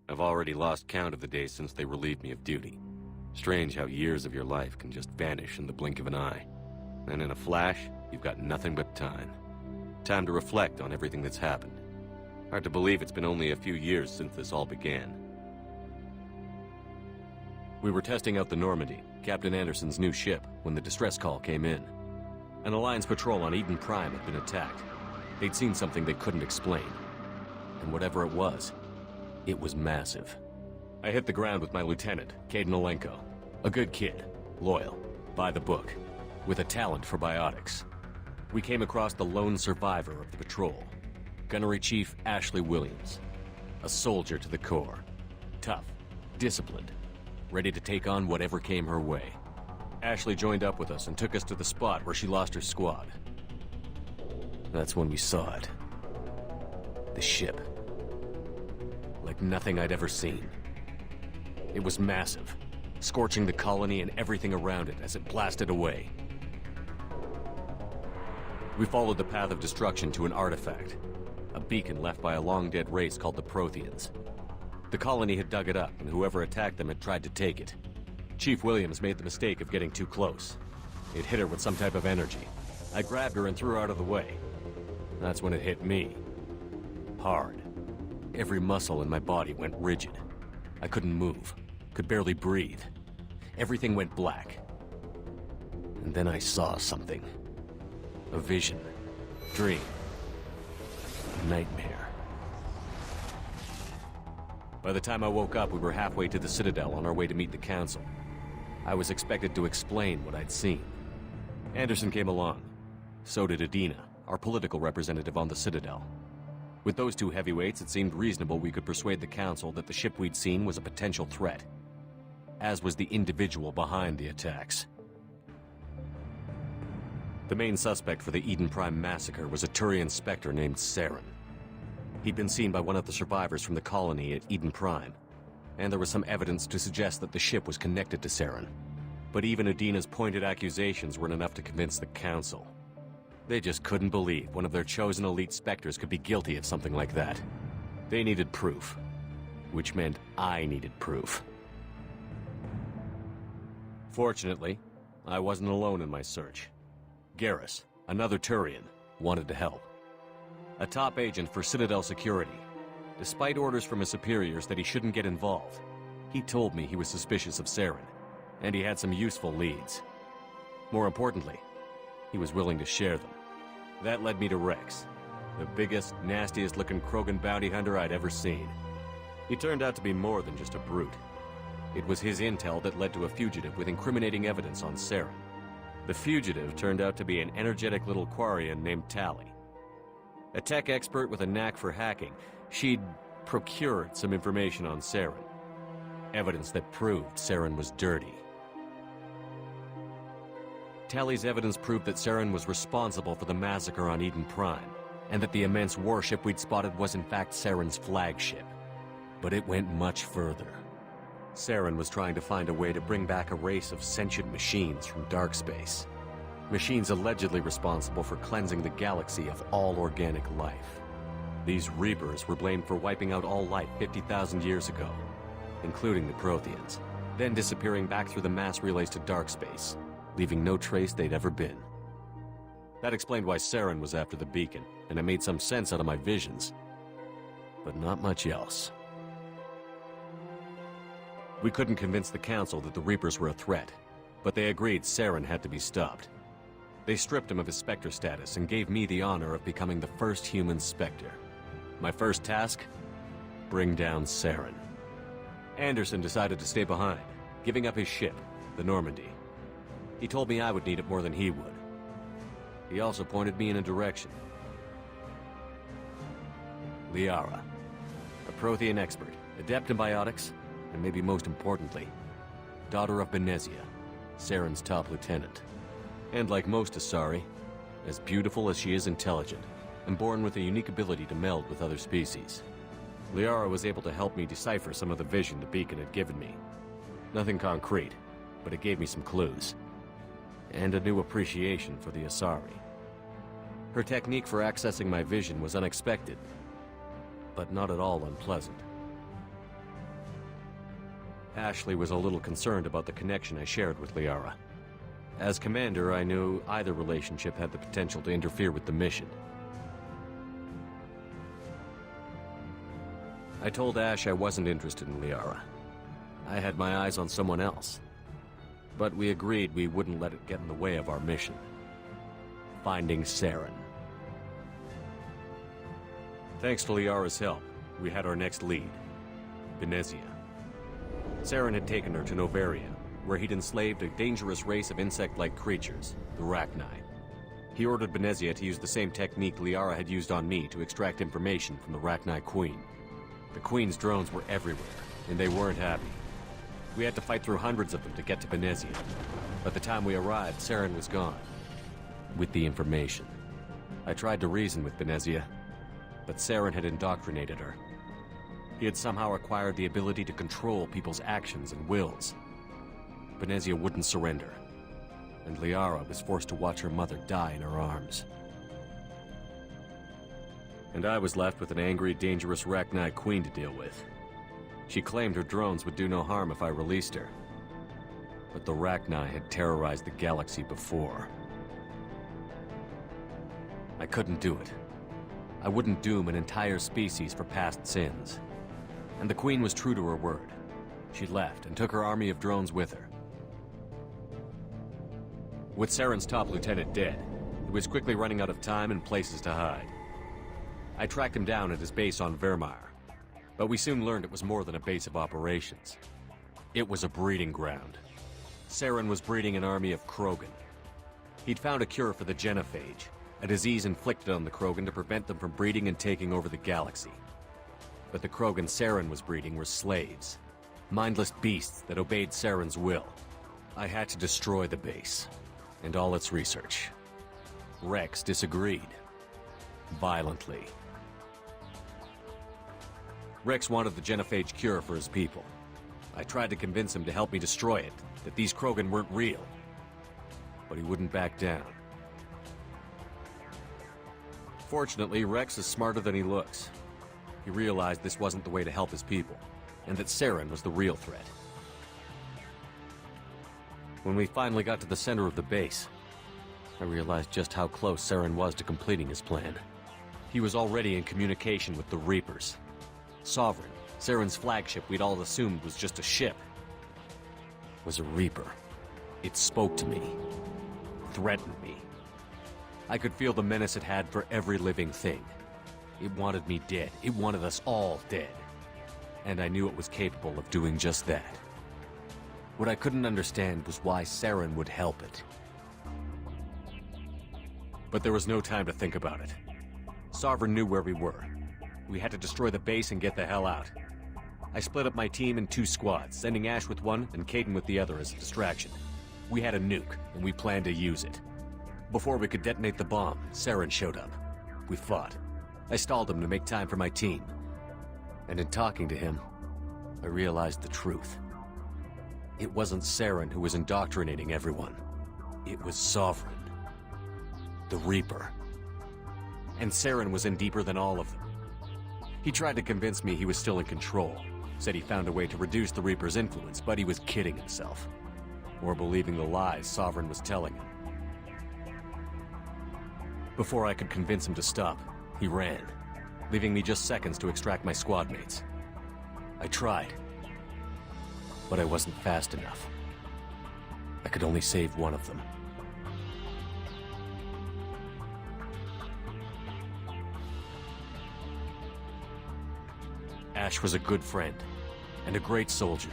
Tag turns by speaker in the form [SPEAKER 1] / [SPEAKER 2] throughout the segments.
[SPEAKER 1] I've already lost count of the days since they relieved me of duty. Strange how years of your life can just vanish in the blink of an eye. And in a flash, you've got nothing but time. Time to reflect on everything that's happened. Hard to believe it's been only a few years since this all began. We were testing out the Normandy, Captain Anderson's new ship, when the distress call came in. An Alliance patrol on Eden Prime had been attacked. They'd seen something they couldn't explain. And whatever it was massive. I hit the ground with my lieutenant, Caden Olenko. A good kid, loyal, by the book, with a talent for biotics. We came across the lone survivor of the patrol, Gunnery Chief Ashley Williams. A soldier to the core. Tough, disciplined, ready to take on whatever came her way. Ashley joined up with us and took us to the spot where she lost her squad. That's when we saw it. The ship. Like nothing I'd ever seen. It was massive, scorching the colony and everything around it as it blasted away. We followed the path of destruction to an artifact, a beacon left by a long-dead race called the Protheans. The colony had dug it up, and whoever attacked them had tried to take it. Chief Williams made the mistake of getting too close. It hit her with some type of energy. I grabbed her and threw her out of the way. That's when it hit me. Hard. Every muscle in my body went rigid. I couldn't move, could barely breathe. Everything went black. And then I saw something. A vision. Dream. A nightmare. By the time I woke up, we were halfway to the Citadel on our way to meet the Council. I was expected to explain what I'd seen. Anderson came along. So did Adina, our political representative on the Citadel. With those two heavyweights, it seemed reasonable we could persuade the Council that the ship we'd seen was a potential threat, as was the individual behind the attacks. The main suspect for the Eden Prime massacre was a Turian Spectre named Saren. He'd been seen by one of the survivors from the colony at Eden Prime, and there was some evidence to suggest that the ship was connected to Saren. But even Adina's pointed accusations weren't enough to convince the Council. They just couldn't believe one of their chosen elite Spectres could be guilty of something like that. They needed proof, which meant I needed proof. Fortunately, I wasn't alone in my search. Garrus, another Turian, wanted to help. A top agent for Citadel Security. Despite orders from his superiors that he shouldn't get involved, he told me he was suspicious of Saren, and he had some useful leads. More importantly, he was willing to share them. That led me to Rex, the biggest, nastiest-looking Krogan bounty hunter I'd ever seen. He turned out to be more than just a brute. It was his intel that led to a fugitive with incriminating evidence on Saren. The fugitive turned out to be an energetic little Quarian named Tali. A tech expert with a knack for hacking, she'd procured some information on Saren. Evidence that proved Saren was dirty. Tali's evidence proved that Saren was responsible for the massacre on Eden Prime, and that the immense warship we'd spotted was in fact Saren's flagship. But it went much further. Saren was trying to find a way to bring back a race of sentient machines from dark space. Machines allegedly responsible for cleansing the galaxy of all organic life. These Reapers were blamed for wiping out all life 50,000 years ago, including the Protheans, then disappearing back through the mass relays to dark space, leaving no trace they'd ever been. That explained why Saren was after the beacon, and it made some sense out of my visions. But not much else. We couldn't convince the Council that the Reapers were a threat, but they agreed Saren had to be stopped. They stripped him of his Spectre status and gave me the honor of becoming the first human Spectre. My first task? Bring down Saren. Anderson decided to stay behind, giving up his ship, the Normandy. He told me I would need it more than he would. He also pointed me in a direction. Liara, a Prothean expert, adept in biotics, and maybe most importantly, daughter of Benezia, Saren's top lieutenant. And like most Asari, as beautiful as she is intelligent, and born with a unique ability to meld with other species. Liara was able to help me decipher some of the vision the beacon had given me. Nothing concrete, but it gave me some clues. And a new appreciation for the Asari. Her technique for accessing my vision was unexpected, but not at all unpleasant. Ashley was a little concerned about the connection I shared with Liara. As commander, I knew either relationship had the potential to interfere with the mission. I told Ash I wasn't interested in Liara. I had my eyes on someone else. But we agreed we wouldn't let it get in the way of our mission. Finding Saren. Thanks to Liara's help, we had our next lead. Benezia. Saren had taken her to Novaria, where he'd enslaved a dangerous race of insect-like creatures, the Rachni. He ordered Benezia to use the same technique Liara had used on me to extract information from the Rachni Queen. The Queen's drones were everywhere, and they weren't happy. We had to fight through hundreds of them to get to Benezia. By the time we arrived, Saren was gone. With the information. I tried to reason with Benezia, but Saren had indoctrinated her. He had somehow acquired the ability to control people's actions and wills. Benezia wouldn't surrender, and Liara was forced to watch her mother die in her arms. And I was left with an angry, dangerous Rachni Queen to deal with. She claimed her drones would do no harm if I released her. But the Rachni had terrorized the galaxy before. I couldn't do it. I wouldn't doom an entire species for past sins. And the Queen was true to her word. She left and took her army of drones with her. With Saren's top lieutenant dead, he was quickly running out of time and places to hide. I tracked him down at his base on Vermeer, but we soon learned it was more than a base of operations. It was a breeding ground. Saren was breeding an army of Krogan. He'd found a cure for the genophage, a disease inflicted on the Krogan to prevent them from breeding and taking over the galaxy. But the Krogan Saren was breeding were slaves, mindless beasts that obeyed Saren's will. I had to destroy the base, and all its research. Rex disagreed. Violently. Rex wanted the genophage cure for his people. I tried to convince him to help me destroy it, that these Krogan weren't real. But he wouldn't back down. Fortunately, Rex is smarter than he looks. He realized this wasn't the way to help his people, and that Saren was the real threat. When we finally got to the center of the base, I realized just how close Saren was to completing his plan. He was already in communication with the Reapers. Sovereign, Saren's flagship we'd all assumed was just a ship, was a Reaper. It spoke to me, threatened me. I could feel the menace it had for every living thing. It wanted me dead. It wanted us all dead. And I knew it was capable of doing just that. What I couldn't understand was why Saren would help it. But there was no time to think about it. Sovereign knew where we were. We had to destroy the base and get the hell out. I split up my team in 2 squads, sending Ash with one and Caden with the other as a distraction. We had a nuke, and we planned to use it. Before we could detonate the bomb, Saren showed up. We fought. I stalled him to make time for my team. And in talking to him, I realized the truth. It wasn't Saren who was indoctrinating everyone. It was Sovereign. The Reaper. And Saren was in deeper than all of them. He tried to convince me he was still in control. Said he found a way to reduce the Reaper's influence, but he was kidding himself. Or believing the lies Sovereign was telling him. Before I could convince him to stop, he ran, leaving me just seconds to extract my squad mates. I tried, but I wasn't fast enough. I could only save one of them. Ash was a good friend, and a great soldier.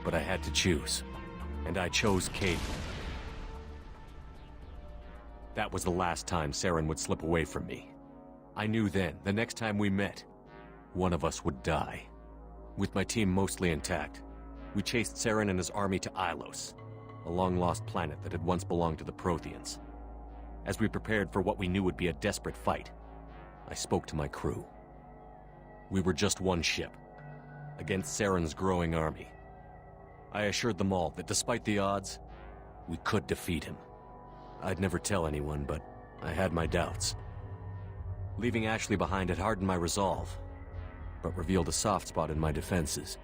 [SPEAKER 1] But I had to choose, and I chose Caden. That was the last time Saren would slip away from me. I knew then, the next time we met, one of us would die. With my team mostly intact, we chased Saren and his army to Ilos, a long-lost planet that had once belonged to the Protheans. As we prepared for what we knew would be a desperate fight, I spoke to my crew. We were just one ship, against Saren's growing army. I assured them all that despite the odds, we could defeat him. I'd never tell anyone, but I had my doubts. Leaving Ashley behind had hardened my resolve, but revealed a soft spot in my defenses.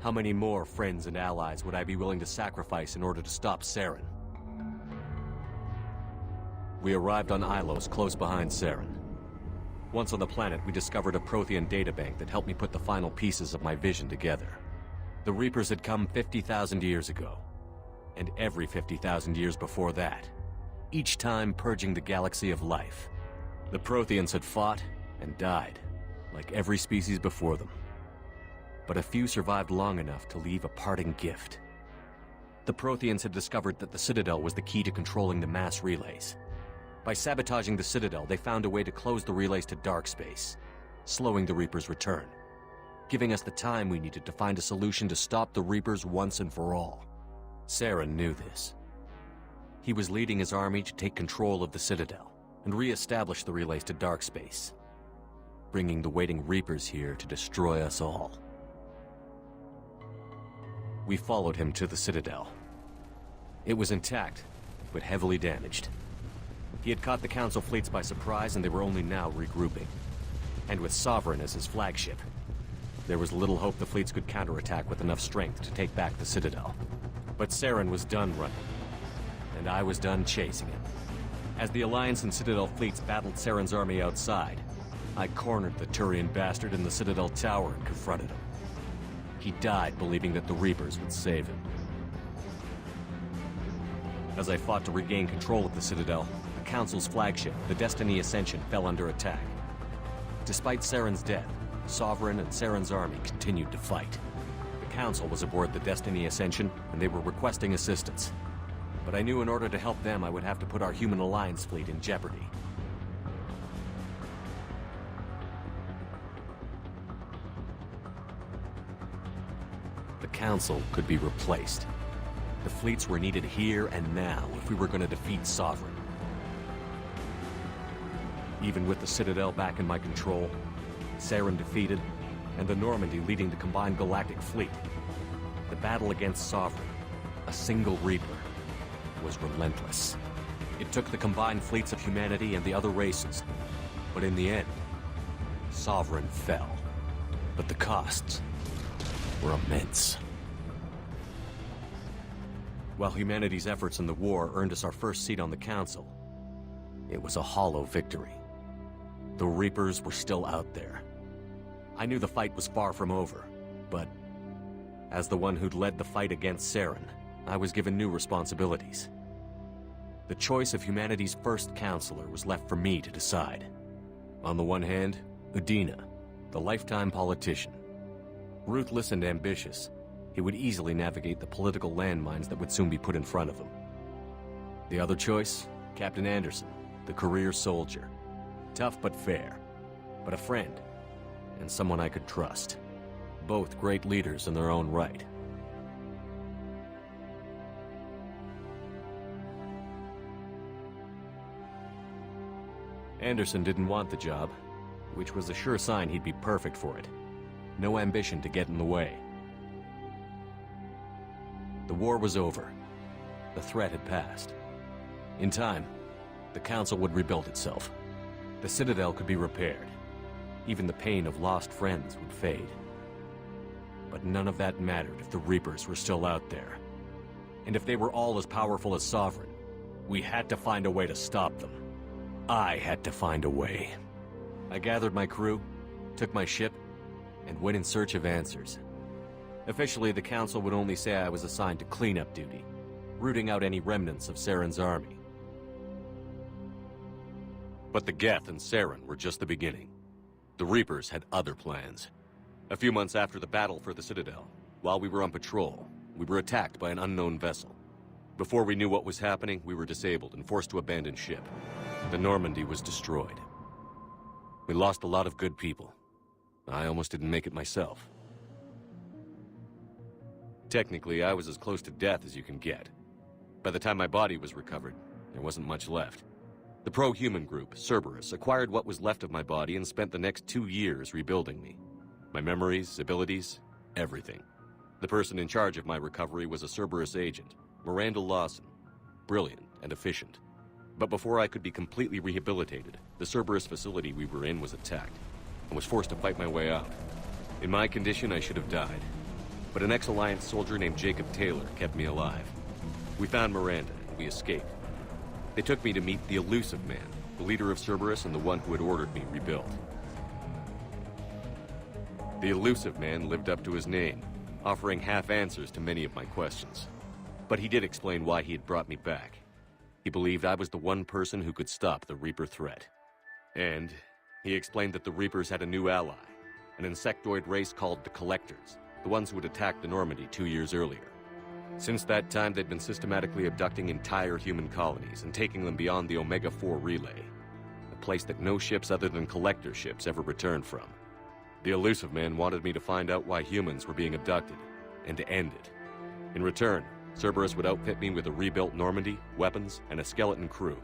[SPEAKER 1] How many more friends and allies would I be willing to sacrifice in order to stop Saren? We arrived on Ilos, close behind Saren. Once on the planet, we discovered a Prothean databank that helped me put the final pieces of my vision together. The Reapers had come 50,000 years ago, and every 50,000 years before that, each time purging the galaxy of life. The Protheans had fought and died, like every species before them. But a few survived long enough to leave a parting gift. The Protheans had discovered that the Citadel was the key to controlling the mass relays. By sabotaging the Citadel, they found a way to close the relays to dark space, slowing the Reapers' return, giving us the time we needed to find a solution to stop the Reapers once and for all. Saren knew this. He was leading his army to take control of the Citadel and re-establish the relays to dark space, bringing the waiting Reapers here to destroy us all. We followed him to the Citadel. It was intact, but heavily damaged. He had caught the Council fleets by surprise, and they were only now regrouping. And with Sovereign as his flagship, there was little hope the fleets could counterattack with enough strength to take back the Citadel. But Saren was done running, and I was done chasing him. As the Alliance and Citadel fleets battled Saren's army outside, I cornered the Turian bastard in the Citadel tower and confronted him. He died believing that the Reapers would save him. As I fought to regain control of the Citadel, the Council's flagship, the Destiny Ascension, fell under attack. Despite Saren's death, Sovereign and Saren's army continued to fight. The Council was aboard the Destiny Ascension, and they were requesting assistance. But I knew in order to help them, I would have to put our human Alliance fleet in jeopardy. The Council could be replaced. The fleets were needed here and now if we were going to defeat Sovereign. Even with the Citadel back in my control, Saren defeated, and the Normandy leading the combined galactic fleet, the battle against Sovereign, a single Reaper, was relentless. It took the combined fleets of humanity and the other races, but in the end, Sovereign fell. But the costs were immense. While humanity's efforts in the war earned us our first seat on the Council, it was a hollow victory. The Reapers were still out there. I knew the fight was far from over, but as the one who'd led the fight against Saren, I was given new responsibilities. The choice of humanity's first counselor was left for me to decide. On the one hand, Udina, the lifetime politician. Ruthless and ambitious, he would easily navigate the political landmines that would soon be put in front of him. The other choice, Captain Anderson, the career soldier. Tough but fair, but a friend, and someone I could trust. Both great leaders in their own right. Anderson didn't want the job, which was a sure sign he'd be perfect for it. No ambition to get in the way. The war was over. The threat had passed. In time, the Council would rebuild itself. The Citadel could be repaired. Even the pain of lost friends would fade. But none of that mattered if the Reapers were still out there. And if they were all as powerful as Sovereign, we had to find a way to stop them. I had to find a way. I gathered my crew, took my ship, and went in search of answers. Officially, the Council would only say I was assigned to cleanup duty, rooting out any remnants of Saren's army. But the Geth and Saren were just the beginning. The Reapers had other plans. A few months after the battle for the Citadel, while we were on patrol, we were attacked by an unknown vessel. Before we knew what was happening, we were disabled and forced to abandon ship. The Normandy was destroyed. We lost a lot of good people. I almost didn't make it myself. Technically, I was as close to death as you can get. By the time my body was recovered, there wasn't much left. The pro-human group, Cerberus, acquired what was left of my body and spent the next 2 years rebuilding me. My memories, abilities, everything. The person in charge of my recovery was a Cerberus agent, Miranda Lawson. Brilliant and efficient. But before I could be completely rehabilitated, the Cerberus facility we were in was attacked, and was forced to fight my way out. In my condition, I should have died. but an ex-Alliance soldier named Jacob Taylor kept me alive. We found Miranda, and we escaped. They took me to meet the Elusive Man, the leader of Cerberus and the one who had ordered me rebuilt. The Elusive Man lived up to his name, offering half answers to many of my questions. But he did explain why he had brought me back. He believed I was the one person who could stop the Reaper threat. And he explained that the Reapers had a new ally, an insectoid race called the Collectors, the ones who had attacked the Normandy 2 years earlier. Since that time, they'd been systematically abducting entire human colonies and taking them beyond the Omega-4 relay, a place that no ships other than Collector ships ever returned from. The Elusive Man wanted me to find out why humans were being abducted, and to end it. In return, Cerberus would outfit me with a rebuilt Normandy, weapons, and a skeleton crew.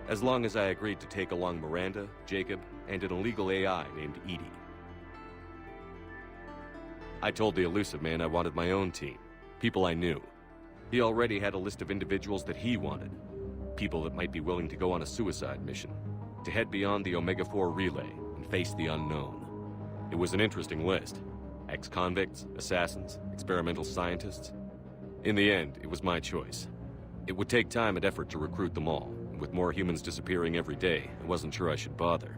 [SPEAKER 1] As long as I agreed to take along Miranda, Jacob, and an illegal AI named Edie. I told the Elusive Man I wanted my own team, people I knew. He already had a list of individuals that he wanted, people that might be willing to go on a suicide mission, to head beyond the Omega-4 relay and face the unknown. It was an interesting list. Ex-convicts, assassins, experimental scientists. In the end, it was my choice. It would take time and effort to recruit them all, and with more humans disappearing every day, I wasn't sure I should bother.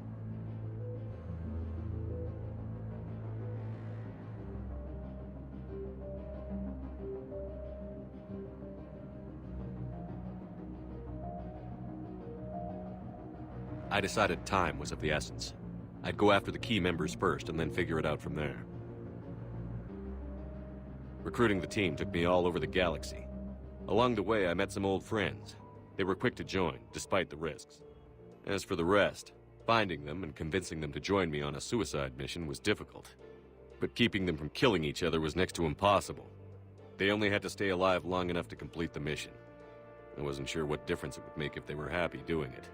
[SPEAKER 1] I decided time was of the essence. I'd go after the key members first and then figure it out from there. Recruiting the team took me all over the galaxy. Along the way, I met some old friends. They were quick to join, despite the risks. As for the rest, finding them and convincing them to join me on a suicide mission was difficult. But keeping them from killing each other was next to impossible. They only had to stay alive long enough to complete the mission. I wasn't sure what difference it would make if they were happy doing it.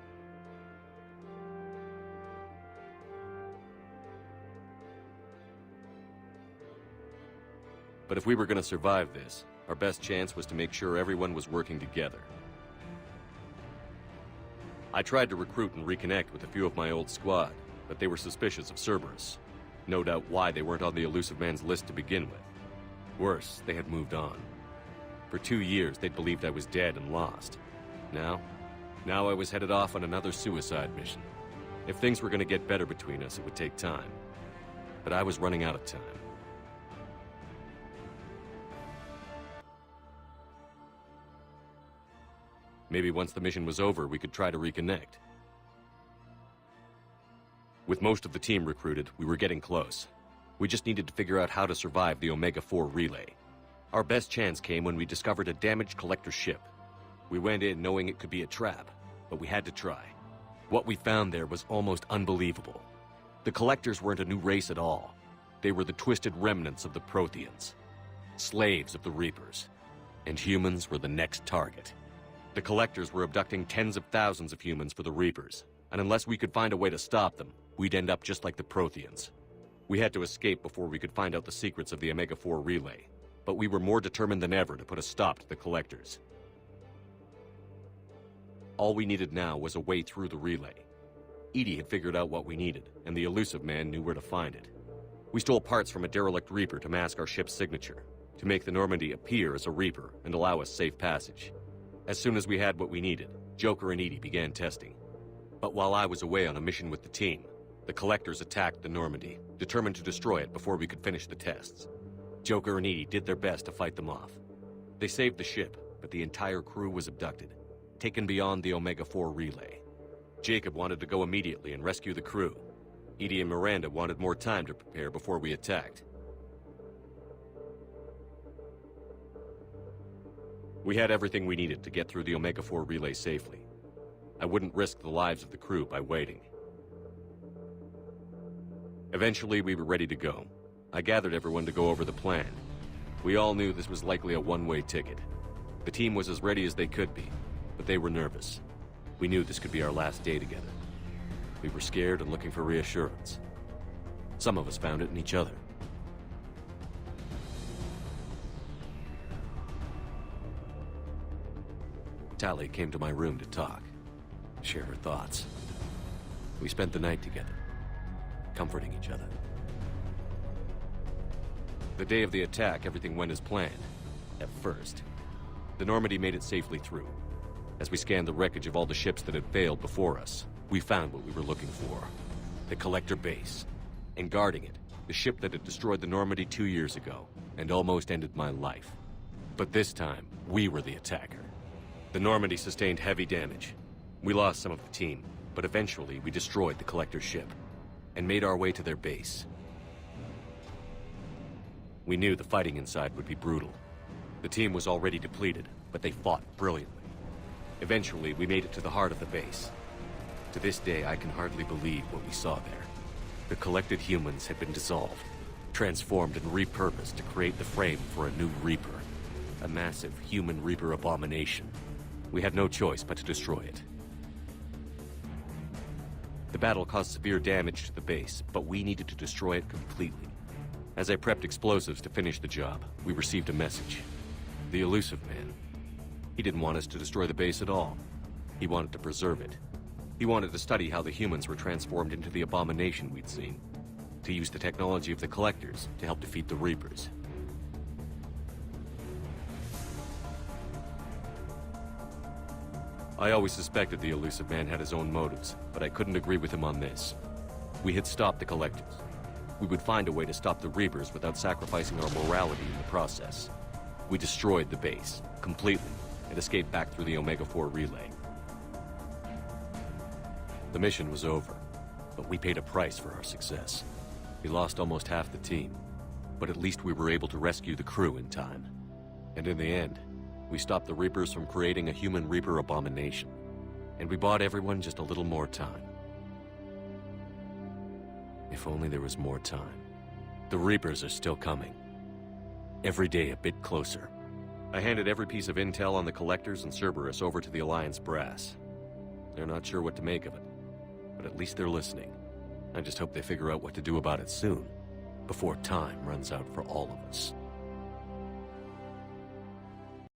[SPEAKER 1] But if we were going to survive this, our best chance was to make sure everyone was working together. I tried to recruit and reconnect with a few of my old squad, but they were suspicious of Cerberus. No doubt why they weren't on the Elusive Man's list to begin with. Worse, they had moved on. For 2 years, they'd believed I was dead and lost. Now I was headed off on another suicide mission. If things were going to get better between us, it would take time. But I was running out of time. Maybe once the mission was over, we could try to reconnect. With most of the team recruited, we were getting close. We just needed to figure out how to survive the Omega-4 relay. Our best chance came when we discovered a damaged Collector ship. We went in knowing it could be a trap, but we had to try. What we found there was almost unbelievable. The Collectors weren't a new race at all. They were the twisted remnants of the Protheans, slaves of the Reapers, and humans were the next target. The Collectors were abducting tens of thousands of humans for the Reapers, and unless we could find a way to stop them, we'd end up just like the Protheans. We had to escape before we could find out the secrets of the Omega-4 relay, but we were more determined than ever to put a stop to the Collectors. All we needed now was a way through the relay. Edie had figured out what we needed, and the Elusive Man knew where to find it. We stole parts from a derelict Reaper to mask our ship's signature, to make the Normandy appear as a Reaper and allow us safe passage. As soon as we had what we needed, Joker and Edie began testing. But while I was away on a mission with the team, the Collectors attacked the Normandy, determined to destroy it before we could finish the tests. Joker and Edie did their best to fight them off. They saved the ship, but the entire crew was abducted, taken beyond the Omega-4 relay. Jacob wanted to go immediately and rescue the crew. Edie and Miranda wanted more time to prepare before we attacked. We had everything we needed to get through the Omega-4 relay safely. I wouldn't risk the lives of the crew by waiting. Eventually, we were ready to go. I gathered everyone to go over the plan. We all knew this was likely a one-way ticket. The team was as ready as they could be, but they were nervous. We knew this could be our last day together. We were scared and looking for reassurance. Some of us found it in each other. Tally came to my room to talk, share her thoughts. We spent the night together, comforting each other. The day of the attack, everything went as planned. At first. The Normandy made it safely through. As we scanned the wreckage of all the ships that had failed before us, we found what we were looking for. The Collector base. And guarding it, the ship that had destroyed the Normandy 2 years ago, and almost ended my life. But this time, we were the attacker. The Normandy sustained heavy damage. We lost some of the team, but eventually we destroyed the Collector ship, and made our way to their base. We knew the fighting inside would be brutal. The team was already depleted, but they fought brilliantly. Eventually, we made it to the heart of the base. To this day, I can hardly believe what we saw there. The collected humans had been dissolved, transformed and repurposed to create the frame for a new Reaper. A massive human Reaper abomination. We had no choice but to destroy it. The battle caused severe damage to the base, but we needed to destroy it completely. As I prepped explosives to finish the job, we received a message. The elusive man. He didn't want us to destroy the base at all. He wanted to preserve it. He wanted to study how the humans were transformed into the abomination we'd seen. To use the technology of the Collectors to help defeat the Reapers. I always suspected the elusive man had his own motives, but I couldn't agree with him on this. We had stopped the Collectors. We would find a way to stop the Reapers without sacrificing our morality in the process. We destroyed the base, completely, and escaped back through the Omega-4 relay. The mission was over, but we paid a price for our success. We lost almost half the team, but at least we were able to rescue the crew in time. And in the end, we stopped the Reapers from creating a human Reaper abomination. And we bought everyone just a little more time. If only there was more time. The Reapers are still coming. Every day a bit closer. I handed every piece of intel on the Collectors and Cerberus over to the Alliance brass. They're not sure what to make of it, but at least they're listening. I just hope they figure out what to do about it soon, before time runs out for all of us.